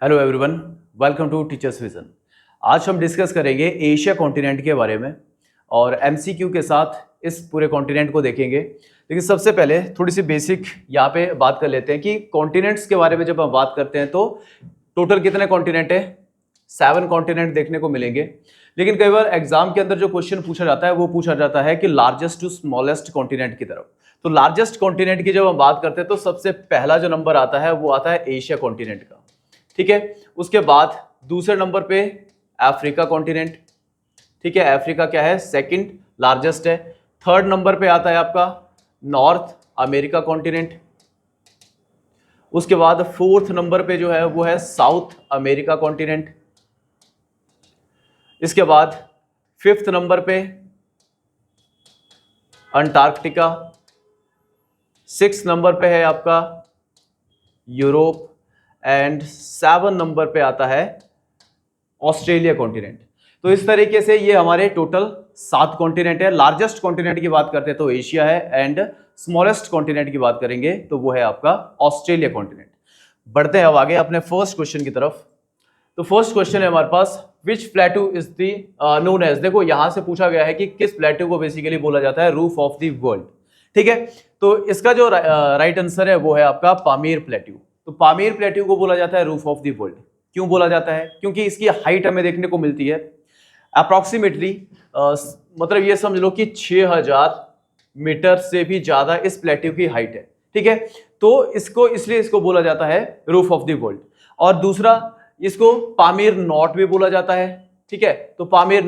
Hello everyone, welcome to teachers vision. आज हम discuss करेंगे एशिया कॉन्टिनेंट के बारे में और एमसीक्यू के साथ इस पूरे कॉन्टिनेंट को देखेंगे। लेकिन सबसे पहले थोड़ी सी बेसिक यहाँ पे बात कर लेते हैं कि कॉन्टिनेंट्स के बारे में जब हम बात करते हैं तो टोटल कितने कॉन्टिनेंट है? 7 कॉन्टिनेंट देखने को मिलेंगे। लेकिन कई बार एग्जाम के अंदर जो क्वेश्चन पूछा जाता है वो पूछा जाता है कि लार्जेस्ट टू स्मॉलेस्ट कॉन्टिनेंट की तरफ। तो लार्जेस्ट कॉन्टिनेंट की जब हम बात करते हैं तो सबसे पहला जो नंबर आता है वो आता है एशिया कॉन्टिनेंट का, ठीक है। उसके बाद दूसरे नंबर पे अफ्रीका कॉन्टिनेंट, ठीक है। अफ्रीका क्या है? सेकंड लार्जेस्ट है। थर्ड नंबर पे आता है आपका नॉर्थ अमेरिका कॉन्टिनेंट। उसके बाद फोर्थ नंबर पे जो है वो है साउथ अमेरिका कॉन्टिनेंट। इसके बाद फिफ्थ नंबर पे अंटार्कटिका। सिक्स नंबर पे है आपका यूरोप एंड 7 नंबर पे आता है ऑस्ट्रेलिया कॉन्टिनेंट। तो इस तरीके से ये हमारे टोटल 7 कॉन्टिनेंट है। लार्जेस्ट कॉन्टिनेंट की बात करते हैं तो एशिया है एंड स्मॉलेस्ट कॉन्टिनेंट की बात करेंगे तो वो है आपका ऑस्ट्रेलिया कॉन्टिनेंट। बढ़ते हैं अब आगे अपने फर्स्ट क्वेश्चन की तरफ। तो फर्स्ट क्वेश्चन है हमारे पास, which plateau is the known as. देखो यहां से पूछा गया है कि किस प्लेटू को बेसिकली बोला जाता है रूफ ऑफ द वर्ल्ड, ठीक है। तो इसका जो राइट आंसर है वो है आपका पामीर प्लेट्यू। तो पामीर प्लेट्यू को बोला जाता है रूफ ऑफ द वर्ल्ड। क्यों बोला जाता है? क्योंकि इसकी हाइट हमें देखने को मिलती है अप्रोक्सीमेटली, मतलब ये समझ लो कि 6000 मीटर से भी ज्यादा इस प्लेट्यू की हाइट है, ठीक है। तो इसको इसलिए इसको बोला जाता है रूफ ऑफ द वर्ल्ड। और दूसरा इसको पामीर नॉट भी बोला जाता है, ठीक है। तो पामीर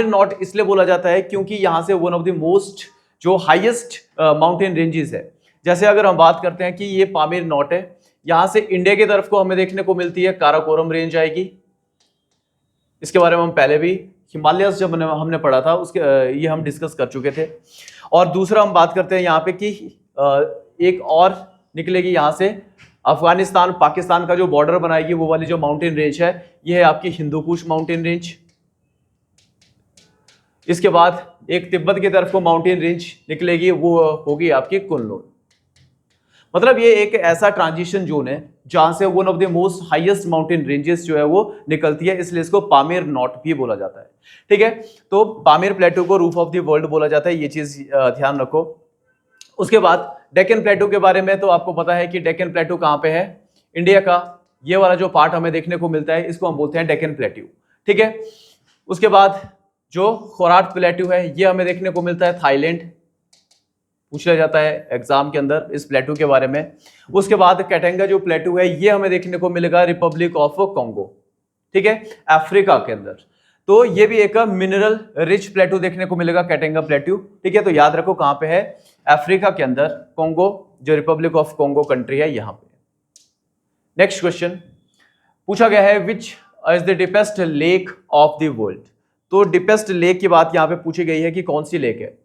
नॉट इसलिए बोला जाता है क्योंकि यहां से वन ऑफ द मोस्ट जो हाईएस्ट माउंटेन रेंजेस है। जैसे अगर हम बात करते हैं कि ये पामीर नॉट है, यहां से इंडिया की तरफ को हमें देखने को मिलती है काराकोरम रेंज आएगी। इसके बारे में हम पहले भी हिमालयस जब हमने पढ़ा था उसके ये हम डिस्कस कर चुके थे। और दूसरा हम बात करते हैं यहाँ पे कि एक और निकलेगी यहाँ से अफगानिस्तान पाकिस्तान का जो बॉर्डर बनाएगी वो वाली जो माउंटेन रेंज है ये है आपकी हिंदू कुश माउंटेन रेंज। इसके बाद एक तिब्बत की तरफ को माउंटेन रेंज निकलेगी, वो होगी आपकी कुनलुन। मतलब ये एक ऐसा ट्रांजिशन जोन है जहां से one of the most highest mountain ranges जो है वो निकलती है, इसलिए इसको पामीर नॉट भी बोला जाता है, ठीक है। तो पामीर प्लेटू को रूफ ऑफ द वर्ल्ड बोला जाता है, ये चीज ध्यान रखो। उसके बाद डेक्कन प्लेटू के बारे में तो आपको पता है कि डेक्कन प्लेटू कहां पे है? इंडिया का ये वाला जो पार्ट हमें देखने को मिलता है इसको हम बोलते हैं डेक्कन प्लेटू, ठीक है। उसके बाद जो खोराट प्लेटू है ये हमें देखने को मिलता है थाईलैंड, पूछ लिया जाता है एग्जाम के अंदर इस प्लेटू के बारे में। उसके बाद कैटेंगा जो प्लेटू है ये हमें देखने को मिलेगा रिपब्लिक ऑफ कॉन्गो, ठीक है, अफ्रीका के अंदर। तो ये भी एक मिनरल रिच प्लेटू देखने को मिलेगा कैटेंगा प्लेटू, ठीक है। तो याद रखो कहां पे है? अफ्रीका के अंदर कॉन्गो, जो रिपब्लिक ऑफ कॉन्गो कंट्री है यहां पे। नेक्स्ट क्वेश्चन पूछा गया है, which is the deepest lake of the world. तो डीपेस्ट लेक की बात यहां पे पूछी गई है कि कौन सी लेक है।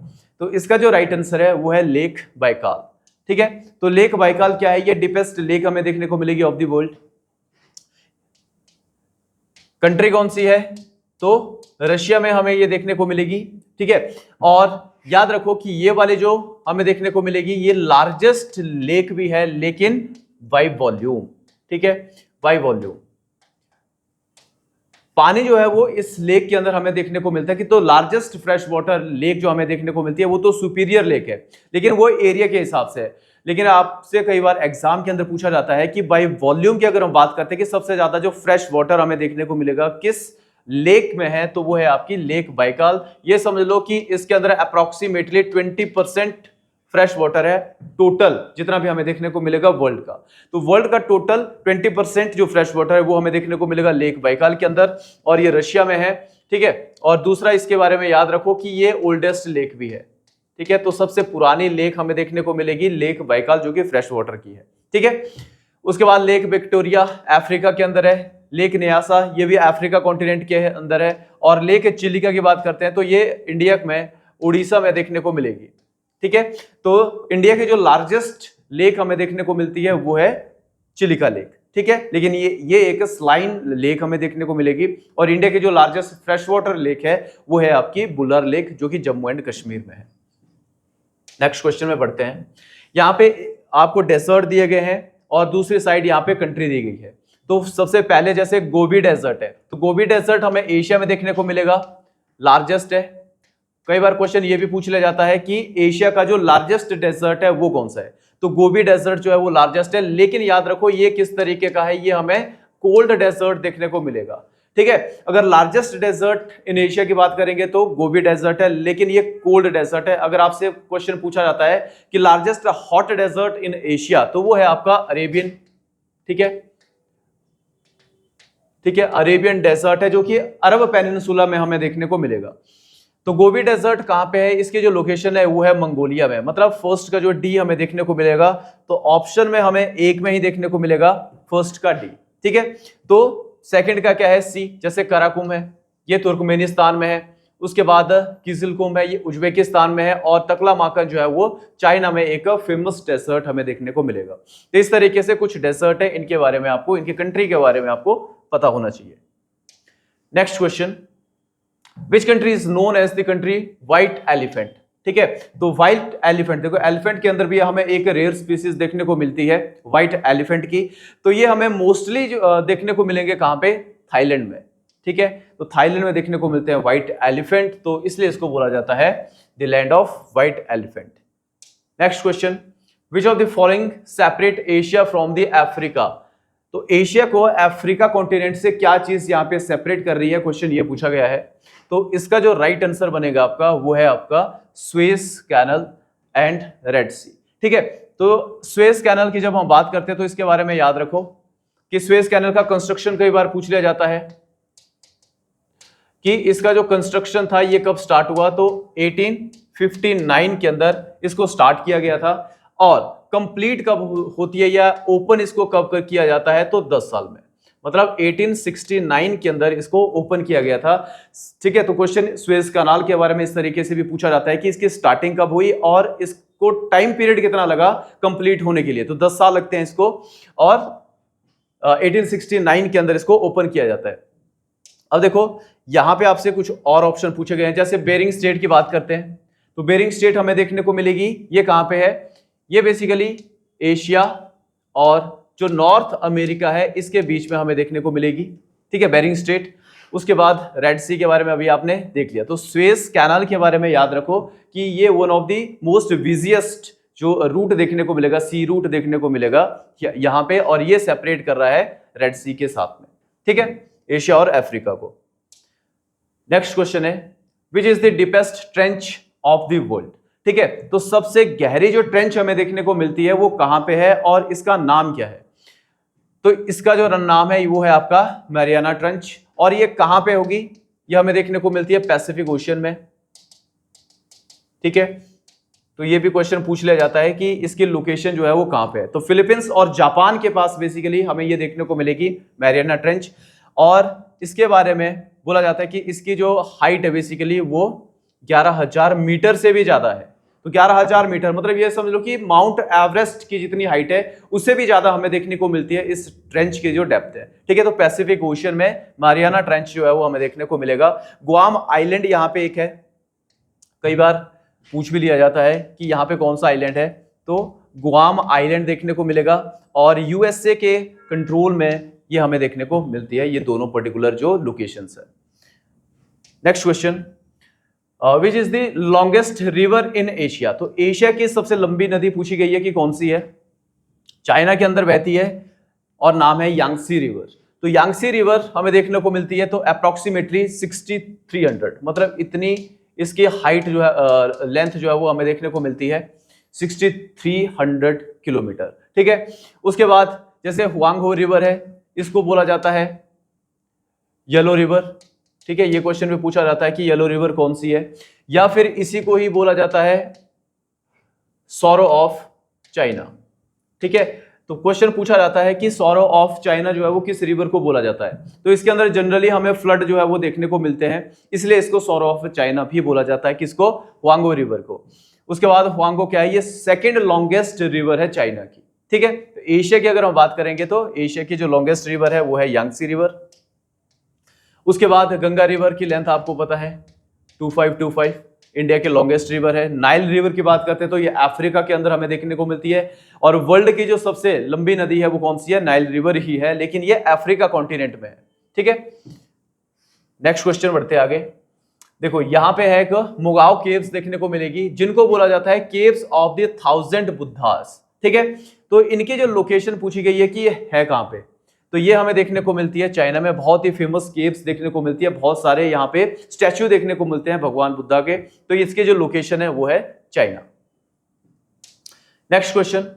तो इसका जो राइट आंसर है वो है लेक बाइकाल, ठीक है। तो लेक बाइकाल क्या है? ये डीपेस्ट लेक हमें देखने को मिलेगी ऑफ द वर्ल्ड। कंट्री कौन सी है? तो रशिया में हमें ये देखने को मिलेगी, ठीक है। और याद रखो कि ये वाले जो हमें देखने को मिलेगी ये लार्जेस्ट लेक भी है लेकिन बाय वॉल्यूम, ठीक है, बाय वॉल्यूम। पानी जो है वो इस लेक के अंदर हमें देखने को मिलता है कि तो लार्जेस्ट फ्रेश वाटर लेक जो हमें देखने को मिलती है वो तो सुपीरियर लेक है, लेकिन वो एरिया के हिसाब से है। लेकिन आपसे कई बार एग्जाम के अंदर पूछा जाता है कि बाय वॉल्यूम की अगर हम बात करते हैं कि सबसे ज्यादा जो फ्रेश वाटर हमें देखने को मिलेगा किस लेक में है, तो वो है आपकी लेक बाइकाल। ये समझ लो कि इसके अंदर अप्रोक्सीमेटली 20% फ्रेश वाटर है टोटल जितना भी हमें देखने को मिलेगा वर्ल्ड का। तो वर्ल्ड का टोटल 20% जो फ्रेश वाटर है वो हमें देखने को मिलेगा लेक बाइकाल के अंदर, और ये रशिया में है, ठीक है। और दूसरा इसके बारे में याद रखो कि ये ओल्डेस्ट लेक भी है, ठीक है। तो सबसे पुरानी लेक हमें देखने को मिलेगी लेक बाइकाल जो कि फ्रेश वाटर की है, ठीक है। उसके बाद लेक विक्टोरिया अफ्रीका के अंदर है, लेक न्यासा ये भी अफ्रीका कॉन्टिनेंट के अंदर है, और लेक चिलिका की बात करते हैं तो ये इंडिया में उड़ीसा में देखने को मिलेगी, ठीक है। तो इंडिया की जो लार्जेस्ट लेक हमें देखने को मिलती है वो है चिलिका लेक, ठीक है। लेकिन ये एक स्लाइन लेक हमें देखने को मिलेगी, और इंडिया की जो लार्जेस्ट फ्रेश वाटर लेक है वो है आपकी बुलर लेक जो कि जम्मू एंड कश्मीर में है। नेक्स्ट क्वेश्चन में बढ़ते हैं। यहाँ पे आपको डेजर्ट दिए गए हैं और दूसरी साइड यहाँ पे कंट्री दी गई है। तो सबसे पहले जैसे गोबी डेजर्ट है, तो गोबी डेजर्ट हमें एशिया में देखने को मिलेगा, लार्जेस्ट है। कई बार क्वेश्चन ये भी पूछ लिया जाता है कि एशिया का जो लार्जेस्ट डेजर्ट है वो कौन सा है, तो गोबी डेजर्ट जो है वो लार्जेस्ट है। लेकिन याद रखो ये किस तरीके का है, ये हमें कोल्ड डेजर्ट देखने को मिलेगा, ठीक है। अगर लार्जेस्ट डेजर्ट इन एशिया की बात करेंगे तो गोबी डेजर्ट है, लेकिन ये कोल्ड डेजर्ट है। अगर आपसे क्वेश्चन पूछा जाता है कि largest hot desert in Asia, तो वो है आपका अरेबियन, ठीक है, ठीक है, अरेबियन डेजर्ट है जो कि अरब पेनिनसुला में हमें देखने को मिलेगा। तो गोबी डेजर्ट कहां पे है, इसकी जो लोकेशन है वो है मंगोलिया में। मतलब फर्स्ट का जो डी हमें देखने को मिलेगा, तो ऑप्शन में हमें एक में ही देखने को मिलेगा फर्स्ट का डी, ठीक है। तो सेकंड का क्या है, सी, जैसे कराकुम है ये तुर्कमेनिस्तान में है, उसके बाद किजिलकुम है ये उज्बेकिस्तान में है, और तकलामाकन जो है वो चाइना में एक फेमस डेजर्ट हमें देखने को मिलेगा। तो इस तरीके से कुछ डेजर्ट है, इनके बारे में आपको, इनकी कंट्री के बारे में आपको पता होना चाहिए। Next question, which country is known as the country white elephant, ठीक है। तो व्हाइट एलिफेंट, देखो एलिफेंट के अंदर भी हमें एक रेयर स्पीसीज देखने को मिलती है व्हाइट एलिफेंट की, तो ये हमें मोस्टली देखने को मिलेंगे कहां पे, थाईलैंड में, ठीक है। तो थाईलैंड में देखने को मिलते हैं व्हाइट एलिफेंट, तो इसलिए इसको बोला जाता है the land of white elephant. Next question, which of the following separate Asia from the Africa, तो एशिया को अफ्रीका कॉन्टिनेंट से क्या चीज यहां पे सेपरेट कर रही है, क्वेश्चन ये पूछा गया है। तो इसका जो राइट आंसर बनेगा आपका वो है आपका स्वेज कैनल एंड रेड सी, ठीक है। तो स्वेज कैनल की जब हम बात करते हैं तो इसके बारे में याद रखो कि स्वेज कैनल का कंस्ट्रक्शन कई बार पूछ लिया जाता है कि इसका जो कंस्ट्रक्शन था ये कब स्टार्ट हुआ, तो 1859 के अंदर इसको स्टार्ट किया गया था, और कंप्लीट कब होती है या ओपन इसको कब किया जाता है, तो 10 साल में, मतलब 1869 के अंदर इसको ओपन किया गया था, ठीक है। तो क्वेश्चन स्वेज कैनाल के बारे में इस तरीके से भी पूछा जाता है कि इसकी स्टार्टिंग कब हुई और इसको टाइम पीरियड कितना लगा कंप्लीट होने के लिए, तो 10 साल लगते हैं इसको, और 1869 के अंदर इसको ओपन किया जाता है। अब देखो यहां पे आपसे कुछ और ऑप्शन पूछे गए हैं, जैसे बेरिंग स्टेट की बात करते हैं, तो बेरिंग स्टेट हमें देखने को मिलेगी, ये कहां पे है, ये बेसिकली एशिया और जो नॉर्थ अमेरिका है इसके बीच में हमें देखने को मिलेगी, ठीक है, बेरिंग स्टेट। उसके बाद रेड सी के बारे में अभी आपने देख लिया। तो स्वेज कैनाल के बारे में याद रखो कि ये one of the most busiest जो रूट देखने को मिलेगा, सी रूट देखने को मिलेगा यहां पे, और ये सेपरेट कर रहा है रेड सी के साथ में, ठीक है, एशिया और अफ्रीका को। नेक्स्ट क्वेश्चन है, which is the deepest trench of the world, ठीक है। तो सबसे गहरी जो ट्रेंच हमें देखने को मिलती है वो कहां पे है और इसका नाम क्या है, तो इसका जो नाम है वो है आपका मैरियाना ट्रेंच, और ये कहां पे होगी, ये हमें देखने को मिलती है पैसिफिक ओशियन में, ठीक है। तो ये भी क्वेश्चन पूछ लिया जाता है कि इसकी लोकेशन जो है वो कहां पे है, तो फिलीपींस और जापान के पास बेसिकली हमें ये देखने को मिलेगी मैरियाना ट्रेंच, और इसके बारे में बोला जाता है कि इसकी जो हाइट है बेसिकली वो 11,000 मीटर से भी ज्यादा है। तो 11,000 मीटर मतलब ये समझ लो कि माउंट एवरेस्ट की जितनी हाइट है उससे भी ज्यादा हमें देखने को मिलती है इस ट्रेंच की जो डेप्थ है, ठीक है। तो पैसिफिक ओशियन में मारियाना ट्रेंच जो है वो हमें देखने को मिलेगा। गुआम आइलैंड यहाँ पे एक है, कई बार पूछ भी लिया जाता है कि यहाँ पे कौन सा आइलैंड है, तो गुआम आइलैंड देखने को मिलेगा, और यूएसए के कंट्रोल में ये हमें देखने को मिलती है, ये दोनों पर्टिकुलर जो लोकेशंस है। Next question, which is the longest river in Asia, तो एशिया की सबसे लंबी नदी पूछी गई है कि कौन सी है, चाइना के अंदर बहती है और नाम है यांगसी रिवर। तो यांगसी रिवर हमें देखने को मिलती है तो अप्रोक्सीमेटली 6300, मतलब इतनी इसकी हाइट जो है, लेंथ जो है वो हमें देखने को मिलती है 6300 किलोमीटर, ठीक है। उसके बाद जैसे हुआंगहो रिवर है, इसको बोला जाता है येलो रिवर, ठीक है। ये क्वेश्चन में पूछा जाता है कि येलो रिवर कौन सी है, या फिर इसी को ही बोला जाता है सॉरो ऑफ चाइना, ठीक है। तो क्वेश्चन पूछा जाता है कि सॉरो ऑफ चाइना जो है वो किस रिवर को बोला जाता है, तो इसके अंदर जनरली हमें फ्लड जो है वो देखने को मिलते हैं, इसलिए इसको सॉरो ऑफ चाइना भी बोला जाता है, किसको, हुआंगहो रिवर को। उसके बाद हुआंगहो क्या है, ये सेकेंड लॉन्गेस्ट रिवर है चाइना की, ठीक है। तो एशिया की अगर हम बात करेंगे तो एशिया की जो लॉन्गेस्ट रिवर है वो है यांगसी रिवर। उसके बाद गंगा रिवर की लेंथ आपको पता है 2525, इंडिया की लॉन्गेस्ट रिवर है। नाइल रिवर की बात करते हैं तो ये अफ्रीका के अंदर हमें देखने को मिलती है, और वर्ल्ड की जो सबसे लंबी नदी है वो कौन सी है, नाइल रिवर ही है, लेकिन ये अफ्रीका कॉन्टिनेंट में है। ठीक है, नेक्स्ट क्वेश्चन बढ़ते आगे। देखो यहां पे है एक मुगाव केव्स देखने को मिलेगी, जिनको बोला जाता है केव्स ऑफ द 1000 बुद्धास। ठीक है, तो इनकी जो लोकेशन पूछी गई है कि ये है कहां पे, तो ये हमें देखने को मिलती है चाइना में। बहुत ही फेमस केव्स देखने को मिलती है, बहुत सारे यहाँ पे स्टैच्यू देखने को मिलते हैं भगवान बुद्धा के, तो इसके जो लोकेशन है वो है चाइना। नेक्स्ट क्वेश्चन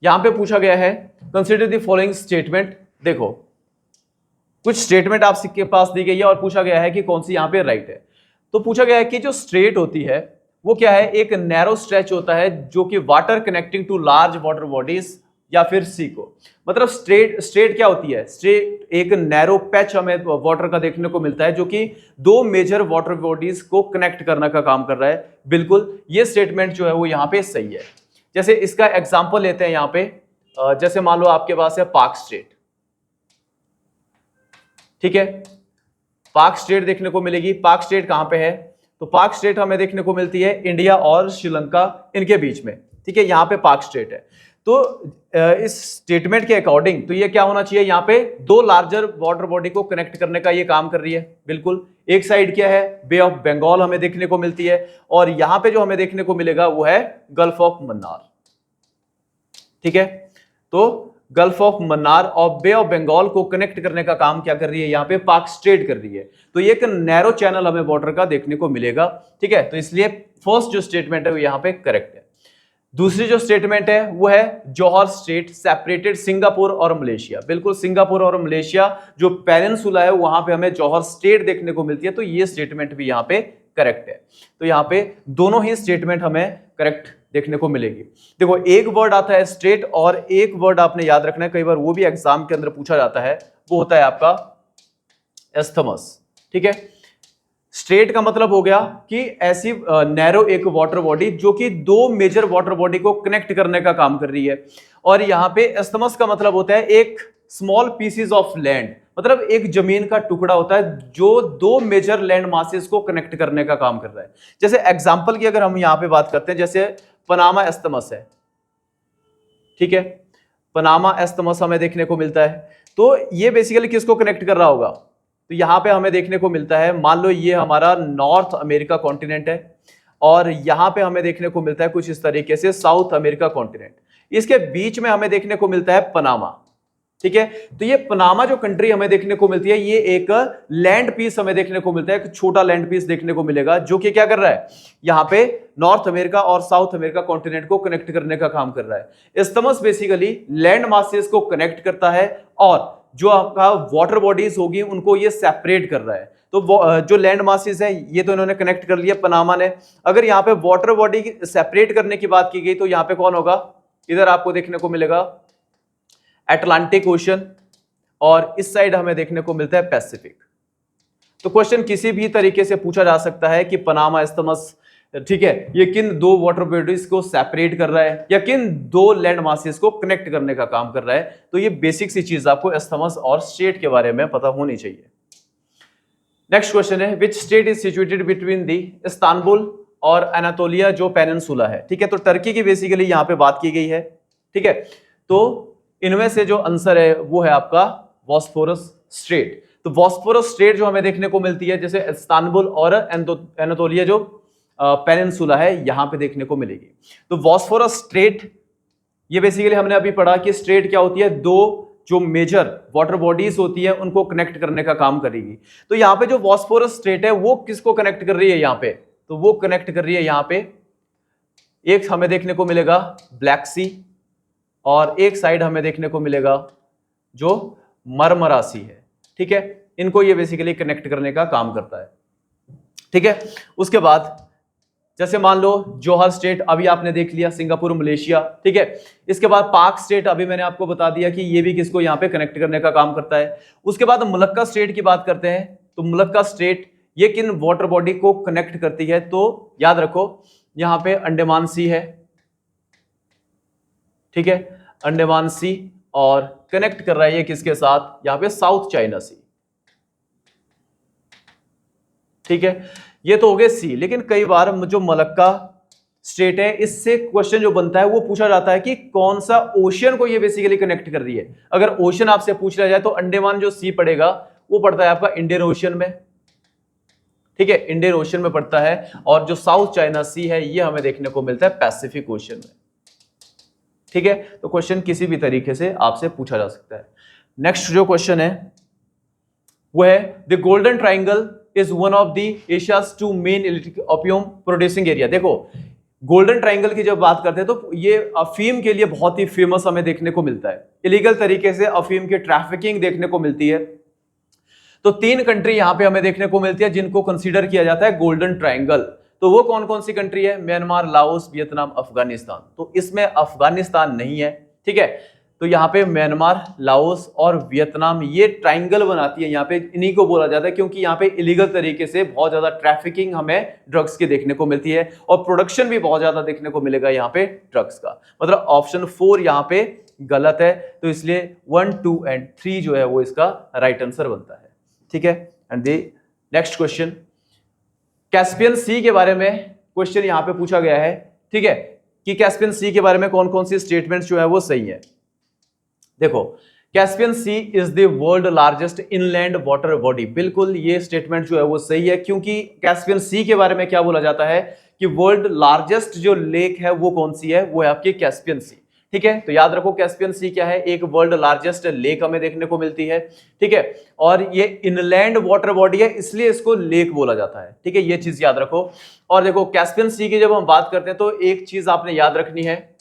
यहां पे पूछा गया है, कंसिडर द फॉलोइंग स्टेटमेंट। देखो कुछ स्टेटमेंट आपके पास दी गई है और पूछा गया है कि कौन सी यहां पे राइट है। तो पूछा गया है कि जो स्ट्रेट होती है वो क्या है, एक नैरो स्ट्रेच होता है जो कि water connecting two large water bodies या फिर सी को, मतलब स्ट्रेट क्या होती है, स्ट्रेट एक नैरो पैच हमें वाटर का देखने को मिलता है जो कि दो मेजर वाटर बॉडीज को कनेक्ट करने का काम कर रहा है। बिल्कुल ये स्टेटमेंट जो है वो यहाँ पे सही है। जैसे इसका एग्जांपल लेते हैं यहाँ पे, जैसे मान लो आपके पास है पाक स्ट्रेट। ठीक है, पाक स्ट्रेट देखने को मिलेगी। पाक स्ट्रेट कहां पे है, तो पाक स्ट्रेट हमें देखने को मिलती है इंडिया और श्रीलंका इनके बीच में। ठीक है, यहां पे पाक स्ट्रेट है। तो इस स्टेटमेंट के अकॉर्डिंग तो ये क्या होना चाहिए, यहां पे दो लार्जर वाटर बॉडी को कनेक्ट करने का ये काम कर रही है। बिल्कुल, एक साइड क्या है, बे ऑफ बंगाल हमें देखने को मिलती है, और यहां पे जो हमें देखने को मिलेगा वो है गल्फ ऑफ मन्नार। ठीक है, तो गल्फ ऑफ मन्नार और बे ऑफ बंगाल को कनेक्ट करने का काम क्या कर रही है, यहां पे पाक स्ट्रेट कर रही है। तो ये एक नैरो चैनल हमें वाटर का देखने को मिलेगा। ठीक है, तो इसलिए फर्स्ट जो स्टेटमेंट है वो यहां पे करेक्ट है। दूसरी जो स्टेटमेंट है वो है जौहर स्ट्रेट सेपरेटेड सिंगापुर और मलेशिया। बिल्कुल, सिंगापुर और मलेशिया जो पेनिनसुला है वहां पे हमें जौहर स्ट्रेट देखने को मिलती है, तो ये स्टेटमेंट भी यहां पे करेक्ट है। तो यहां पे दोनों ही स्टेटमेंट हमें करेक्ट देखने को मिलेगी। देखो एक वर्ड आता है स्ट्रेट और एक वर्ड आपने याद रखना है, कई बार वो भी एग्जाम के अंदर पूछा जाता है, वो होता है आपका एस्थमस। ठीक है, स्ट्रेट का मतलब हो गया कि ऐसी नैरो एक वाटर बॉडी जो कि दो मेजर वाटर बॉडी को कनेक्ट करने का काम कर रही है। और यहां पे एस्थमस का मतलब होता है एक स्मॉल पीसेस ऑफ लैंड, मतलब एक जमीन का टुकड़ा होता है जो दो मेजर लैंड मासेस को कनेक्ट करने का काम कर रहा है। जैसे एग्जांपल की अगर हम यहां पे बात करते हैं, जैसे पनामा एस्थमस है। ठीक है, पनामा एस्थमस हमें देखने को मिलता है, तो ये बेसिकली किसको कनेक्ट कर रहा होगा, तो यहां पे हमें देखने को मिलता है, मान लो ये हमारा नॉर्थ अमेरिका कॉन्टिनेंट है और यहां पे हमें देखने को मिलता है कुछ इस तरीके से साउथ अमेरिका कॉन्टिनेंट, इसके बीच में हमें देखने को मिलता है पनामा। ठीक है, तो ये पनामा जो कंट्री हमें देखने को मिलती है, ये एक लैंड पीस हमें देखने को मिलता है, एक छोटा लैंड पीस देखने को मिलेगा जो कि क्या कर रहा है, यहां पे नॉर्थ अमेरिका और साउथ अमेरिका कॉन्टिनेंट को कनेक्ट करने का काम कर रहा है। इस्थमस बेसिकली लैंड मासेस को कनेक्ट करता है और जो आपका वाटर बॉडीज होगी उनको ये सेपरेट कर रहा है। तो जो लैंड मासेस है ये तो इन्होंने कनेक्ट कर लिया पनामा ने। अगर यहाँ पे वाटर बॉडी सेपरेट करने की बात की गई तो यहाँ पे कौन होगा, इधर आपको देखने को मिलेगा अटलांटिक ओशन और इस साइड हमें देखने को मिलता है पैसिफिक। तो क्वेश्चन किसी भी तरीके से पूछा जा सकता है कि पनामा इस्थमस, ठीक है, ये किन दो वाटर बॉडीज को सेपरेट कर रहा है या किन दो लैंड मासेस को कनेक्ट करने का काम कर रहा है। तो ये बेसिक सी चीज आपको इस्थमस और स्टेट के बारे में पता होनी चाहिए। नेक्स्ट क्वेश्चन है, which state is situated between the Istanbul और एनातोलिया जो पेनिनसुला है। ठीक है, तो टर्की की बेसिकली यहां पे बात की गई है। ठीक है, तो इनमें से जो आंसर है वो है आपका बॉस्फोरस स्ट्रेट। तो बॉस्फोरस स्ट्रेट जो हमें देखने को मिलती है, जैसे इस्तांबुल और एनातोलिया जो पेनिनसुला है यहां पे देखने को मिलेगी। तो बॉस्फोरस स्ट्रेट ये बेसिकली हमने अभी पढ़ा कि स्ट्रेट क्या होती है, दो जो मेजर वाटर बॉडीज होती है उनको कनेक्ट करने का काम करेगी। तो यहां पे जो बॉस्फोरस स्ट्रेट है वो किसको कनेक्ट कर रही है, यहां पे तो वो कनेक्ट कर रही है यहां पे, एक हमें देखने को मिलेगा ब्लैक सी और एक साइड हमें देखने को मिलेगा जो मरमरा सी है। ठीक है, इनको ये बेसिकली कनेक्ट करने का काम करता है। ठीक है, उसके बाद जैसे मान लो जौहर स्टेट अभी आपने देख लिया, सिंगापुर मलेशिया। ठीक है, इसके बाद पाक स्टेट अभी मैंने आपको बता दिया कि ये भी किसको यहां पे कनेक्ट करने का काम करता है। उसके बाद मलक्का स्टेट की बात करते हैं, तो मलक्का स्टेट ये किन वाटर बॉडी को कनेक्ट करती है, तो याद रखो यहां पे अंडमान सी है। ठीक है, अंडमान सी और कनेक्ट कर रहा है ये किसके साथ, यहां पे साउथ चाइना सी। ठीक है, ये तो हो गए सी। लेकिन कई बार जो मलक्का स्टेट है, इससे क्वेश्चन जो बनता है वो पूछा जाता है कि कौन सा ओशियन को ये बेसिकली कनेक्ट कर रही है। अगर ओशियन आपसे पूछ लिया जाए तो अंडमान जो सी पड़ेगा वो पड़ता है आपका इंडियन ओशियन में, ठीक है, इंडियन ओशियन में पड़ता है। और जो साउथ चाइना सी है ये हमें देखने को मिलता है पैसिफिक ओशियन में, ठीक है। तो क्वेश्चन किसी भी तरीके से आपसे पूछा जा सकता है। नेक्स्ट जो क्वेश्चन है वो है the golden triangle is one of the Asia's two main illicit opium producing area. देखो गोल्डन ट्राइंगल की जब बात करते हैं तो ये अफीम के लिए बहुत ही फेमस हमें देखने को मिलता है। इलीगल तरीके से अफीम की ट्रैफिकिंग देखने को मिलती है। तो 3 कंट्री यहां पे हमें देखने को मिलती है जिनको कंसीडर किया जाता है गोल्डन ट्राइंगल। तो वो कौन कौन सी कंट्री है? Myanmar, Laos, Vietnam, Afghanistan. तो इसमें अफगानिस्तान नहीं है, ठीक है। तो यहाँ पे म्यांमार, लाओस और वियतनाम ये ट्राइंगल बनाती है। यहाँ पे इन्हीं को बोला जाता है क्योंकि यहाँ पे इलीगल तरीके से बहुत ज्यादा ट्रैफिकिंग हमें ड्रग्स की देखने को मिलती है और प्रोडक्शन भी बहुत ज्यादा देखने को मिलेगा यहाँ पे ड्रग्स का। मतलब ऑप्शन 4 यहाँ पे गलत है। तो इसलिए 1, 2 एंड 3 जो है वो इसका राइट आंसर बनता है, ठीक है। And the next question, Caspian Sea के बारे में क्वेश्चन यहां पे पूछा गया है, ठीक है, कि कैस्पियन सी के बारे में कौन कौन सी स्टेटमेंट्स जो है वो सही है। देखो Caspian sea is the world largest inland water body. बिल्कुल ये स्टेटमेंट जो है वो सही है क्योंकि कैस्पियन सी के बारे में क्या बोला जाता है कि वर्ल्ड लार्जेस्ट जो लेक है वो कौन सी है? वो है आपकी कैस्पियन सी, ठीक है। तो याद रखो कैस्पियन सी क्या है? एक वर्ल्ड लार्जेस्ट लेक हमें देखने को मिलती है, ठीक है। और ये इनलैंड वाटर बॉडी है इसलिए इसको लेक बोला जाता है, ठीक है। ये चीज याद रखो। और देखो कैस्पियन सी की जब हम बात करते हैं तो एक चीज आपने याद रखनी है,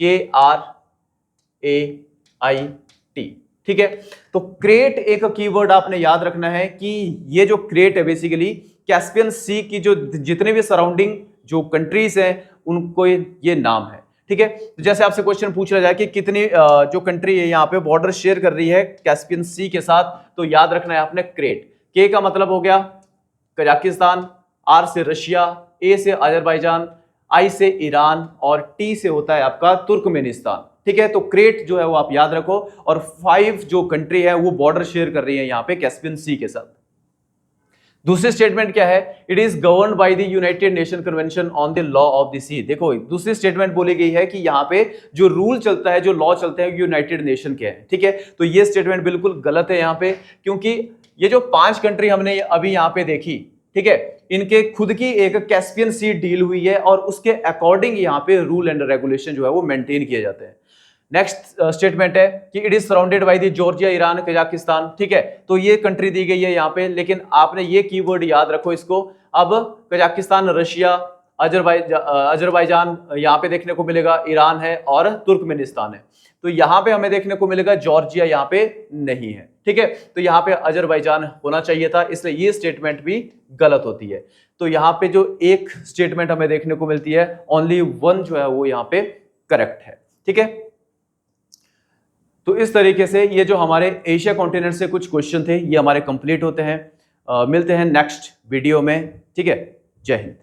KRAIT, ठीक है। तो क्रेट एक कीवर्ड आपने याद रखना है कि ये जो क्रेट है बेसिकली कैस्पियन सी की जो जितने भी सराउंडिंग जो कंट्रीज हैं उनको ये नाम है, ठीक है। तो जैसे आपसे क्वेश्चन पूछा जाए कि कितनी जो कंट्री है यहाँ पे बॉर्डर शेयर कर रही है कैस्पियन सी के साथ, तो याद रखना है आपने क्रेट। के का मतलब हो गया कजाकिस्तान, आर से रशिया, ए से अजरबैजान, आई से ईरान और टी से होता है आपका तुर्कमेनिस्तान, ठीक है। तो क्रेट जो है वो आप याद रखो। और 5 जो कंट्री है वो बॉर्डर शेयर कर रही है यहाँ पे कैस्पियन सी के साथ। दूसरी स्टेटमेंट क्या है? It is govern by the United Nation convention on the law of the sea. देखो दूसरी स्टेटमेंट बोली गई है कि यहाँ पे जो रूल चलता है, जो लॉ चलते हैं यूनाइटेड नेशन के हैं, ठीक है। तो ये स्टेटमेंट बिल्कुल गलत है यहाँ पे क्योंकि ये जो 5 कंट्री हमने अभी यहाँ पे देखी, ठीक है, इनके खुद की एक कैस्पियन सी डील हुई है और उसके अकॉर्डिंग यहाँ पे रूल एंड रेगुलेशन जो है वो मेंटेन किए जाते हैं। नेक्स्ट स्टेटमेंट है कि it is surrounded by the Georgia, Iran, Kazakhstan, ठीक है। तो ये कंट्री दी गई है यहाँ पे, लेकिन आपने ये कीवर्ड याद रखो इसको। अब कजाकिस्तान, रशिया, अजरबैजान यहाँ पे देखने को मिलेगा, ईरान है और तुर्कमेनिस्तान है। तो यहाँ पे हमें देखने को मिलेगा जॉर्जिया यहाँ पे नहीं है, ठीक है। तो यहाँ पे अजरबैजान होना चाहिए था, इसलिए ये स्टेटमेंट भी गलत होती है। तो यहाँ पे जो एक स्टेटमेंट हमें देखने को मिलती है ओनली 1 जो है वो यहाँ पे करेक्ट है, ठीक है। तो इस तरीके से ये जो हमारे एशिया कॉन्टिनेंट से कुछ क्वेश्चन थे ये हमारे कंप्लीट होते हैं। मिलते हैं नेक्स्ट वीडियो में, ठीक है। जय हिंद।